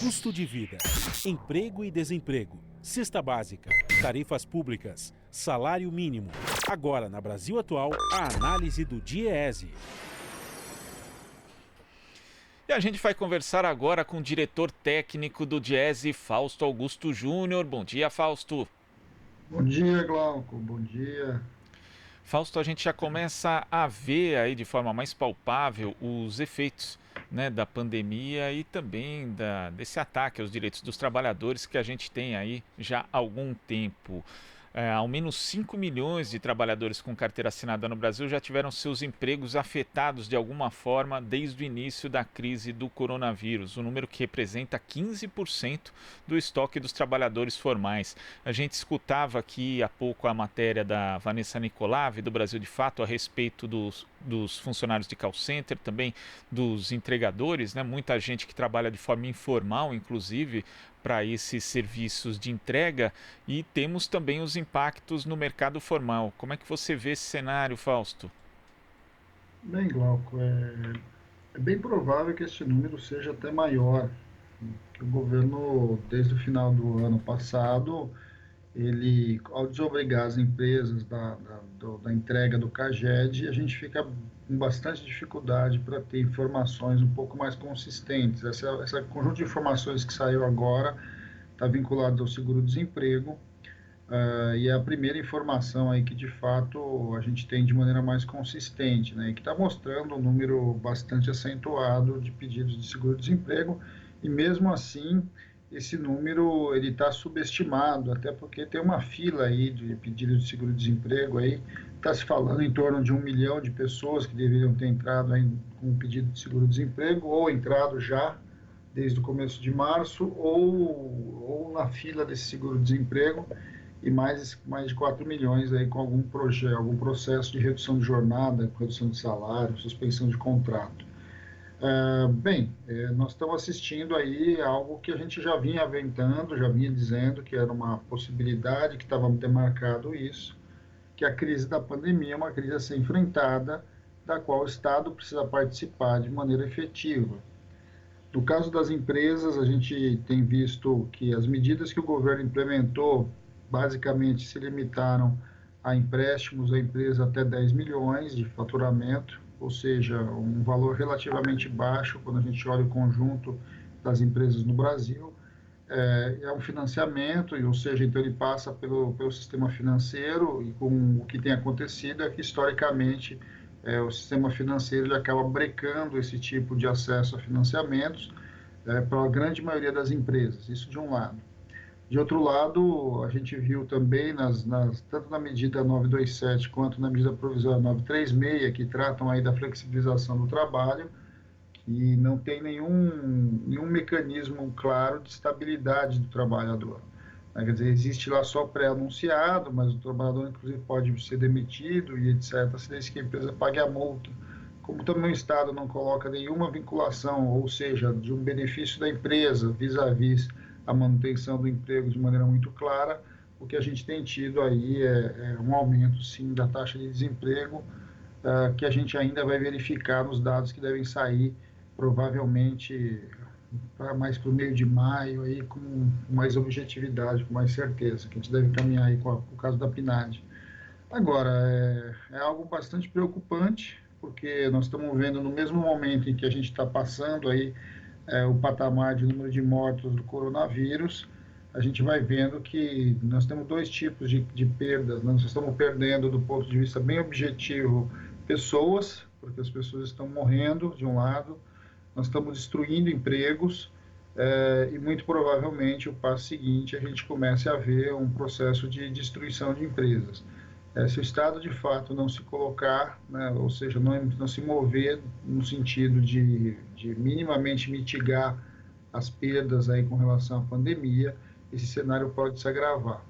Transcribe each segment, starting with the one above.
custo de vida, emprego e desemprego, cesta básica, tarifas públicas, salário mínimo. Agora, na Brasil Atual, a análise do DIEESE. E a gente vai conversar agora com o diretor técnico do DIEESE, Fausto Augusto Júnior. Bom dia, Fausto. Bom dia, Glauco. Bom dia. Fausto, a gente já começa a ver aí de forma mais palpável os efeitos, né, da pandemia e também desse ataque aos direitos dos trabalhadores que a gente tem aí já há algum tempo. Ao menos 5 milhões de trabalhadores com carteira assinada no Brasil já tiveram seus empregos afetados de alguma forma desde o início da crise do coronavírus, um número que representa 15% do estoque dos trabalhadores formais. A gente escutava aqui há pouco a matéria da Vanessa Nicolave, do Brasil de Fato, a respeito dos funcionários de call center, também dos entregadores, né? Muita gente que trabalha de forma informal, inclusive, para esses serviços de entrega, e temos também os impactos no mercado formal. Como é que você vê esse cenário, Fausto? Bem, Glauco, é bem provável que esse número seja até maior, que o governo, desde o final do ano passado, ele, ao desobrigar as empresas da entrega do CAGED, a gente fica com bastante dificuldade para ter informações um pouco mais consistentes. Essa conjunto de informações que saiu agora está vinculado ao seguro-desemprego, e é a primeira informação aí que, de fato, a gente tem de maneira mais consistente, né, e que está mostrando um número bastante acentuado de pedidos de seguro-desemprego, e mesmo assim, esse número ele está subestimado, até porque tem uma fila aí de pedidos de seguro-desemprego aí, está se falando em torno de 1 milhão de pessoas que deveriam ter entrado aí com um pedido de seguro-desemprego, ou entrado já desde o começo de março, ou na fila desse seguro-desemprego, e mais de 4 milhões aí com algum projeto, algum processo de redução de jornada, redução de salário, suspensão de contrato. Nós estamos assistindo aí algo que a gente já vinha aventando, já vinha dizendo que era uma possibilidade, que estava demarcado isso, que a crise da pandemia é uma crise a ser enfrentada, da qual o Estado precisa participar de maneira efetiva. No caso das empresas, a gente tem visto que as medidas que o governo implementou basicamente se limitaram a empréstimos à empresa até 10 milhões de faturamento, ou seja, um valor relativamente baixo quando a gente olha o conjunto das empresas no Brasil. É um financiamento, ou seja, então ele passa pelo sistema financeiro, e com o que tem acontecido é que, historicamente, o sistema financeiro ele acaba brecando esse tipo de acesso a financiamentos para a grande maioria das empresas, isso de um lado. De outro lado, a gente viu também, tanto na medida 927 quanto na medida provisória 936, que tratam aí da flexibilização do trabalho, que não tem nenhum mecanismo claro de estabilidade do trabalhador. Quer dizer, existe lá só pré-anunciado, mas o trabalhador, inclusive, pode ser demitido e etc., desde que a empresa pague a multa. Como também o Estado não coloca nenhuma vinculação, ou seja, de um benefício da empresa vis-à-vis a manutenção do emprego de maneira muito clara, o que a gente tem tido aí é um aumento, sim, da taxa de desemprego, que a gente ainda vai verificar nos dados que devem sair, provavelmente, mais para o meio de maio, aí, com mais objetividade, com mais certeza, que a gente deve caminhar aí com o caso da PNAD. Agora, é algo bastante preocupante, porque nós estamos vendo no mesmo momento em que a gente está passando aí o patamar de número de mortos do coronavírus, a gente vai vendo que nós temos dois tipos de perdas. Nós estamos perdendo, do ponto de vista bem objetivo, pessoas, porque as pessoas estão morrendo, de um lado, nós estamos destruindo empregos, e muito provavelmente o passo seguinte a gente comece a ver um processo de destruição de empresas. Se o Estado de fato não se colocar, né, ou seja, não se mover no sentido de minimamente mitigar as perdas aí com relação à pandemia, esse cenário pode se agravar.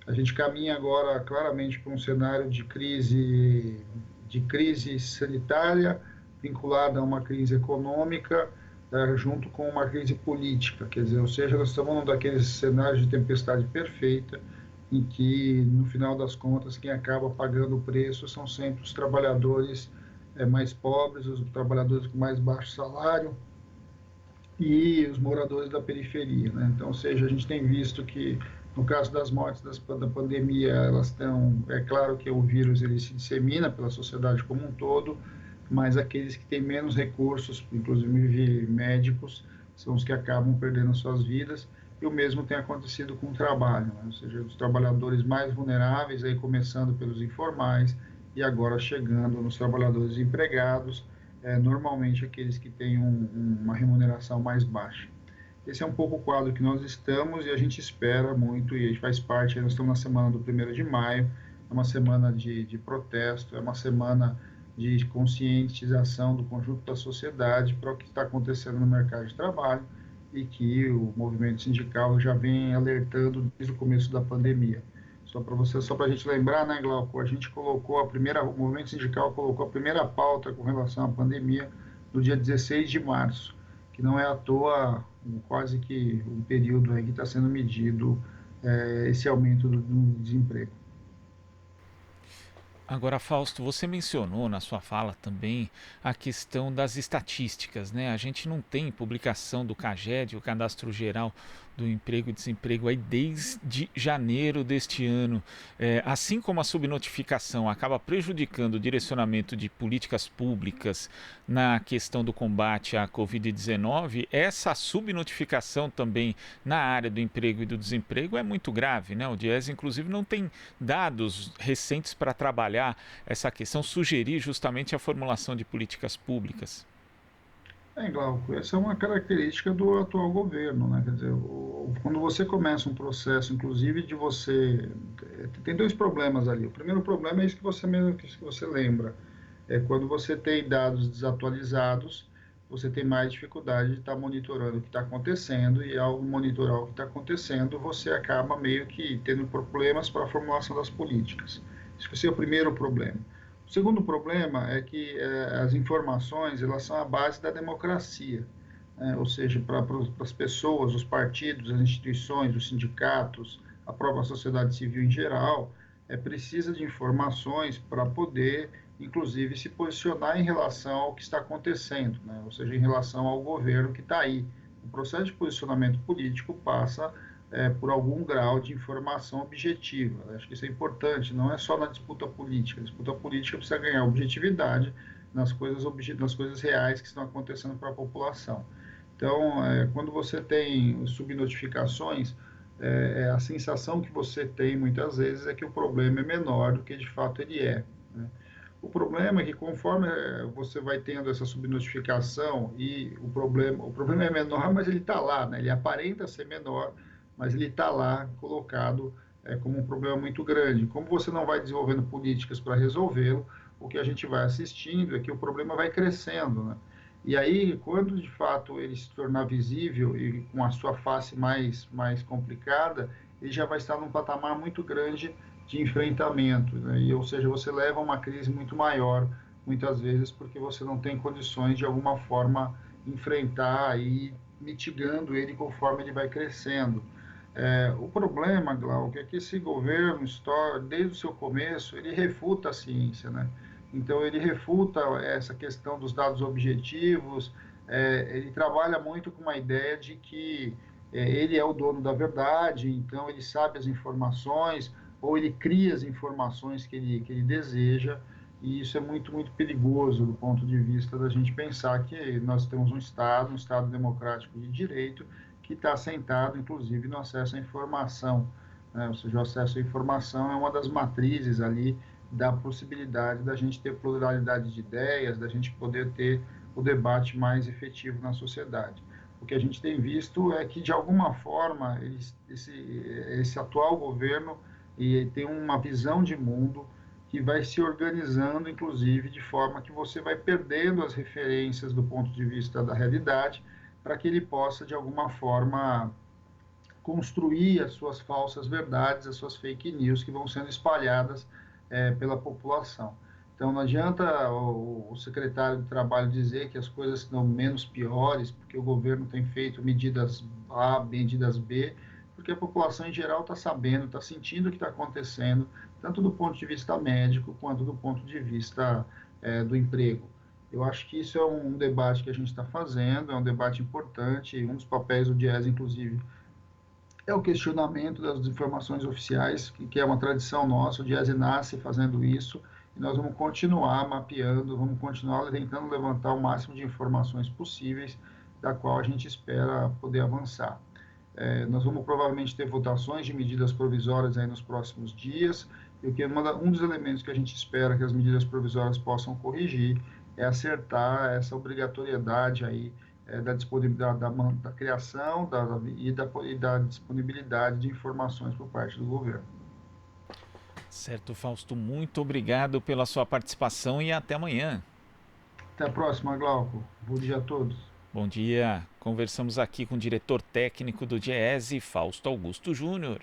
A gente caminha agora claramente para um cenário de crise sanitária vinculada a uma crise econômica, junto com uma crise política, quer dizer, ou seja, nós estamos num daqueles cenários de tempestade perfeita, em que, no final das contas, quem acaba pagando o preço são sempre os trabalhadores mais pobres, os trabalhadores com mais baixo salário, e os moradores da periferia, né? Então, ou seja, a gente tem visto que no caso das mortes da pandemia, elas estão, é claro que o vírus ele se dissemina pela sociedade como um todo, mas aqueles que têm menos recursos, inclusive médicos, são os que acabam perdendo suas vidas. E o mesmo tem acontecido com o trabalho, né? Ou seja, os trabalhadores mais vulneráveis, aí começando pelos informais e agora chegando nos trabalhadores empregados, normalmente aqueles que têm uma remuneração mais baixa. Esse é um pouco o quadro que nós estamos e a gente espera muito, e a gente faz parte, nós estamos na semana do 1º de maio, é uma semana de protesto, é uma semana de conscientização do conjunto da sociedade para o que está acontecendo no mercado de trabalho e que o movimento sindical já vem alertando desde o começo da pandemia. Só para a gente lembrar, né, Glauco, a gente colocou o movimento sindical colocou a primeira pauta com relação à pandemia no dia 16 de março, que não é à toa quase que um período aí que está sendo medido esse aumento do desemprego. Agora, Fausto, você mencionou na sua fala também a questão das estatísticas, né? A gente não tem publicação do CAGED, o Cadastro Geral do Emprego e Desemprego, aí desde janeiro deste ano. Assim como a subnotificação acaba prejudicando o direcionamento de políticas públicas na questão do combate à Covid-19, essa subnotificação também na área do emprego e do desemprego é muito grave, né? O Diese, inclusive, não tem dados recentes para trabalhar essa questão, sugerir justamente a formulação de políticas públicas. Glauco, essa é uma característica do atual governo, né? Quer dizer, quando você começa um processo, inclusive, de você... Tem dois problemas ali. O primeiro problema é isso que você mesmo que você lembra. É quando você tem dados desatualizados, você tem mais dificuldade de estar monitorando o que está acontecendo, e ao monitorar o que está acontecendo, você acaba meio que tendo problemas para a formulação das políticas. Esse é o primeiro problema. O segundo problema é que as informações elas são a base da democracia, né? Ou seja, para as pessoas, os partidos, as instituições, os sindicatos, a própria sociedade civil em geral, precisa de informações para poder, inclusive, se posicionar em relação ao que está acontecendo, né? Ou seja, em relação ao governo que está aí. O processo de posicionamento político passa por algum grau de informação objetiva. Acho que isso é importante, não é só na disputa política. A disputa política precisa ganhar objetividade nas coisas reais que estão acontecendo para a população. Então, quando você tem subnotificações, a sensação que você tem muitas vezes é que o problema é menor do que de fato ele é, né? O problema é que conforme você vai tendo essa subnotificação e o problema é menor, mas ele está lá, né? Ele aparenta ser menor, mas ele está lá colocado como um problema muito grande. Como você não vai desenvolvendo políticas para resolvê-lo, o que a gente vai assistindo é que o problema vai crescendo, né? E aí, quando de fato ele se tornar visível e com a sua face mais complicada, ele já vai estar num patamar muito grande de enfrentamento, né? E, ou seja, você leva a uma crise muito maior, muitas vezes, porque você não tem condições de alguma forma enfrentar e mitigando ele conforme ele vai crescendo. O problema, Glauco, é que esse governo, desde o seu começo, ele refuta a ciência, né? Então, ele refuta essa questão dos dados objetivos, ele trabalha muito com uma ideia de que ele é o dono da verdade, então ele sabe as informações, ou ele cria as informações que ele deseja, e isso é muito, muito perigoso do ponto de vista da gente pensar que nós temos um Estado democrático de direito, que está assentado, inclusive, no acesso à informação, né? Ou seja, o acesso à informação é uma das matrizes ali da possibilidade da gente ter pluralidade de ideias, da gente poder ter o debate mais efetivo na sociedade. O que a gente tem visto é que, de alguma forma, esse atual governo tem uma visão de mundo que vai se organizando, inclusive, de forma que você vai perdendo as referências do ponto de vista da realidade, para que ele possa, de alguma forma, construir as suas falsas verdades, as suas fake news que vão sendo espalhadas pela população. Então, não adianta o secretário de Trabalho dizer que as coisas estão menos piores, porque o governo tem feito medidas A, medidas B, porque a população em geral está sabendo, está sentindo o que está acontecendo, tanto do ponto de vista médico quanto do ponto de vista do emprego. Eu acho que isso é um debate que a gente está fazendo, é um debate importante, e um dos papéis do Diese, inclusive, é o questionamento das informações oficiais, que é uma tradição nossa. O Diese nasce fazendo isso, e nós vamos continuar mapeando, vamos continuar tentando levantar o máximo de informações possíveis, da qual a gente espera poder avançar. Nós vamos provavelmente ter votações de medidas provisórias aí nos próximos dias, e um dos elementos que a gente espera que as medidas provisórias possam corrigir é acertar essa obrigatoriedade aí da disponibilidade da criação e da disponibilidade de informações por parte do governo. Certo, Fausto, muito obrigado pela sua participação e até amanhã. Até a próxima, Glauco. Bom dia a todos. Bom dia. Conversamos aqui com o diretor técnico do Diese, Fausto Augusto Júnior.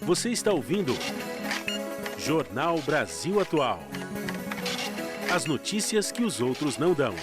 Você está ouvindo Jornal Brasil Atual. As notícias que os outros não dão.